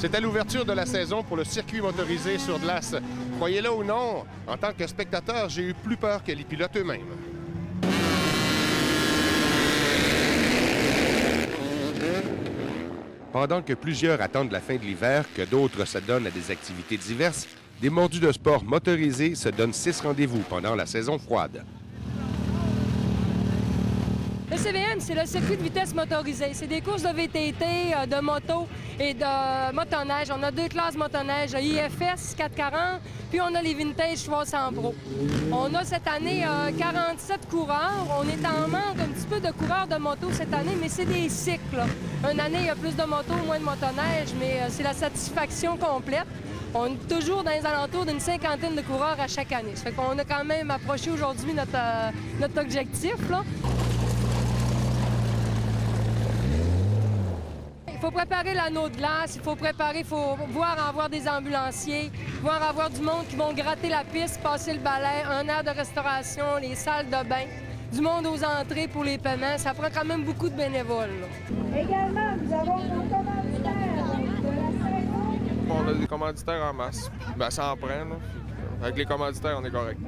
C'était l'ouverture de la saison pour le circuit motorisé sur glace. Croyez-le ou non, en tant que spectateur, j'ai eu plus peur que les pilotes eux-mêmes. Pendant que plusieurs attendent la fin de l'hiver, que d'autres se donnent à des activités diverses, des mordus de sport motorisés se donnent 6 rendez-vous pendant la saison froide. Le CVM, c'est le circuit de vitesse motorisé. C'est des courses de VTT, de moto et de motoneige. On a 2 classes motoneige, IFS 440, puis on a les Vintage 300 Pro. On a cette année 47 coureurs. On est en manque un petit peu de coureurs de moto cette année, mais c'est des cycles. Une année, il y a plus de moto, moins de motoneige, mais c'est la satisfaction complète. On est toujours dans les alentours d'une 50aine de coureurs à chaque année. Ça fait qu'on a quand même approché aujourd'hui notre objectif, là. Il faut préparer l'anneau de glace, il faut voir avoir des ambulanciers, voir avoir du monde qui vont gratter la piste, passer le balai, un air de restauration, les salles de bain, du monde aux entrées pour les paiements. Ça prend quand même beaucoup de bénévoles, là. Également, nous avons nos commanditaires de la saison. On a des commanditaires en masse. Ben, ça en prend, là. Avec les commanditaires, on est correct.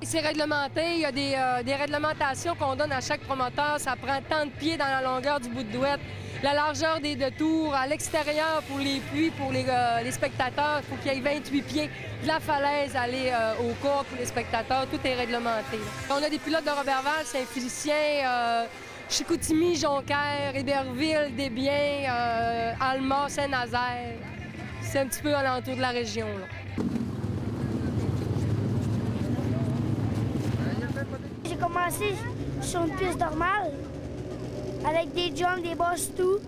C'est réglementé, il y a des réglementations qu'on donne à chaque promoteur. Ça prend tant de pieds dans la longueur du bout de douette, la largeur des 2 tours, à l'extérieur pour les puits, pour les spectateurs, il faut qu'il y ait 28 pieds de la falaise aller au cours pour les spectateurs. Tout est réglementé. On a des pilotes de Roberval, Saint-Félicien, Chicoutimi, Jonquière, Héberville, Desbiens, Alma, Saint-Nazaire. C'est un petit peu alentour de la région, là. J'ai commencé sur une piste normale, avec des jumps, des bosses, tout.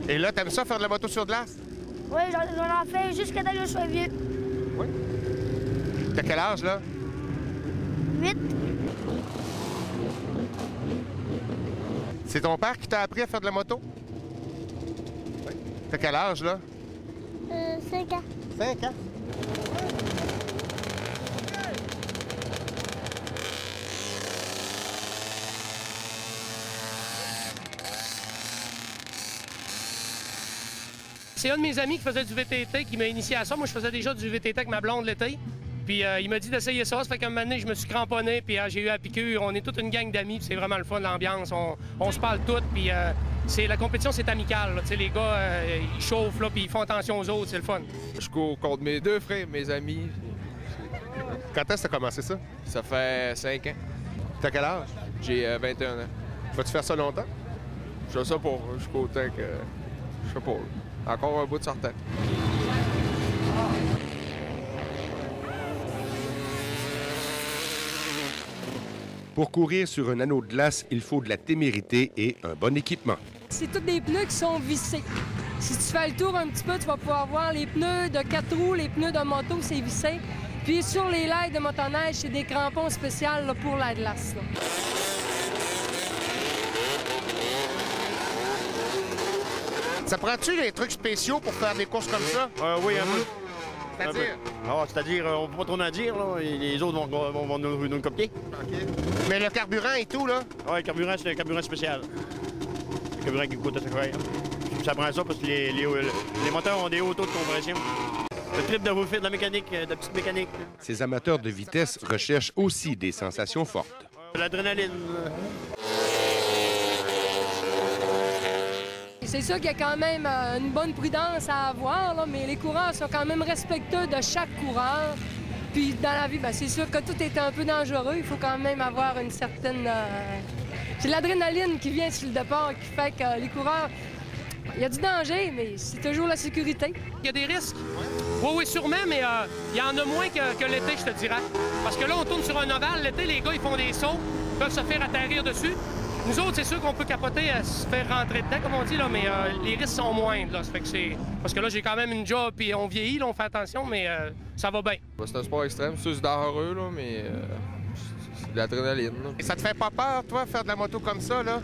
Et là, t'aimes ça faire de la moto sur glace? Oui, j'en fais jusqu'à temps que je sois vieux. Oui. T'as quel âge, là? 8. C'est ton père qui t'a appris à faire de la moto? Oui. T'as quel âge, là? 5 ans. 5 ans. C'est un de mes amis qui faisait du VTT qui m'a initié à ça. Moi, je faisais déjà du VTT avec ma blonde l'été. Puis il m'a dit d'essayer ça. Ça fait qu'à un moment donné, je me suis cramponné, puis j'ai eu la piqûre. On est toute une gang d'amis, puis c'est vraiment le fun, l'ambiance. On se parle toutes, puis la compétition, c'est amical. Là. Les gars, ils chauffent, là, puis ils font attention aux autres, c'est le fun. Je cours contre mes 2 frères, mes amis. Quand est-ce que t'as commencé ça? Ça fait 5 ans. T'as quel âge? J'ai 21 ans. Vas-tu faire ça longtemps? Je fais ça pour jusqu'au temps que... Je sais pas. Encore un bout de sortant. Pour courir sur un anneau de glace, il faut de la témérité et un bon équipement. C'est tous des pneus qui sont vissés. Si tu fais le tour un petit peu, tu vas pouvoir voir les pneus de 4 roues, les pneus de moto, c'est vissé. Puis sur les lails de motoneige, c'est des crampons spéciaux là, pour la glace. Là. Ça prend-tu des trucs spéciaux pour faire des courses comme ça? Oui, un peu. C'est-à-dire? C'est-à-dire, on peut pas trop en dire, là. Et les autres vont nous le copier. OK. Mais le carburant et tout, là? Oui, le carburant, c'est un carburant spécial. Le carburant qui coûte assez cher. Ça prend ça parce que les moteurs ont des hauts taux de compression. Le trip de refit, de la mécanique, de la petite mécanique. Ces amateurs de vitesse recherchent aussi des sensations fortes. L'adrénaline. C'est sûr qu'il y a quand même une bonne prudence à avoir, là, mais les coureurs sont quand même respectueux de chaque coureur. Puis dans la vie, c'est sûr que tout est un peu dangereux. Il faut quand même avoir une certaine... C'est l'adrénaline qui vient sur le départ qui fait que les coureurs... Il y a du danger, mais c'est toujours la sécurité. Il y a des risques. Oui, sûrement, mais il y en a moins que l'été, je te dirais. Parce que là, on tourne sur un ovale. L'été, les gars, ils font des sauts, peuvent se faire atterrir dessus. Nous autres, c'est sûr qu'on peut capoter à se faire rentrer dedans, comme on dit, là, mais les risques sont moindres. Là, ça fait que c'est... Parce que là, j'ai quand même une job, puis on vieillit, là, on fait attention, mais ça va bien. C'est un sport extrême, c'est dangereux, là, mais c'est de l'adrénaline. Et ça te fait pas peur, toi, faire de la moto comme ça, là?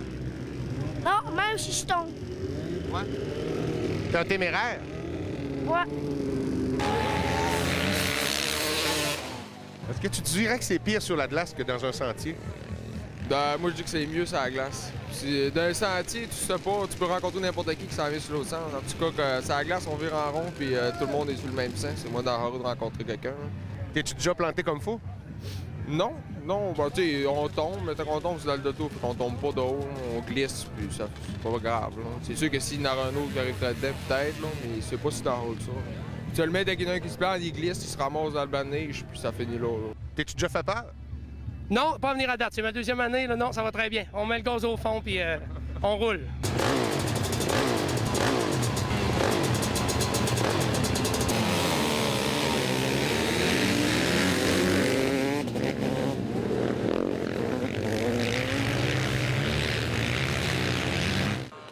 Non, même si je tombe. Ouais. T'es un téméraire? Ouais. Est-ce que tu dirais que c'est pire sur la glace que dans un sentier? Moi, je dis que c'est mieux sur la glace. Dans le sentier, tu sais pas, tu peux rencontrer n'importe qui s'en vient sur l'autre sens. En tout cas, sur la glace, on vire en rond, puis tout le monde est sur le même sens. C'est moins dangereux de rencontrer quelqu'un. T'es-tu déjà planté comme faux? Non, ben, tu sais, on tombe, mais quand on tombe, c'est dans le doto, fait qu'on tombe pas de haut, on glisse, puis ça, c'est pas grave. C'est sûr que s'il y en a un autre qui arrive là-dedans, peut-être, là, mais c'est pas si dangereux que ça. Tu sais, le mec, dès qu'il y en a un qui se plante, il glisse, il se ramasse dans le bas de neige, puis ça finit là. T'es-tu déjà fait peur? Non, pas à venir à date. C'est ma deuxième année, là, non, ça va très bien. On met le gaz au fond, puis on roule.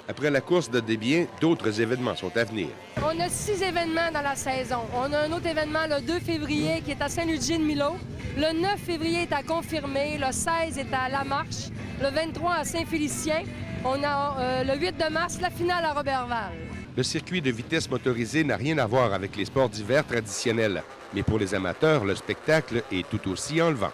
Après la course de Desbiens, d'autres événements sont à venir. On a 6 événements dans la saison. On a un autre événement le 2 février qui est à Saint-Ludger-de-Milo. Le 9 février est à Confirmé. Le 16 est à La Marche. Le 23 à Saint-Félicien. On a le 8 de mars, la finale à Roberval. Le circuit de vitesse motorisée n'a rien à voir avec les sports d'hiver traditionnels. Mais pour les amateurs, le spectacle est tout aussi enlevant.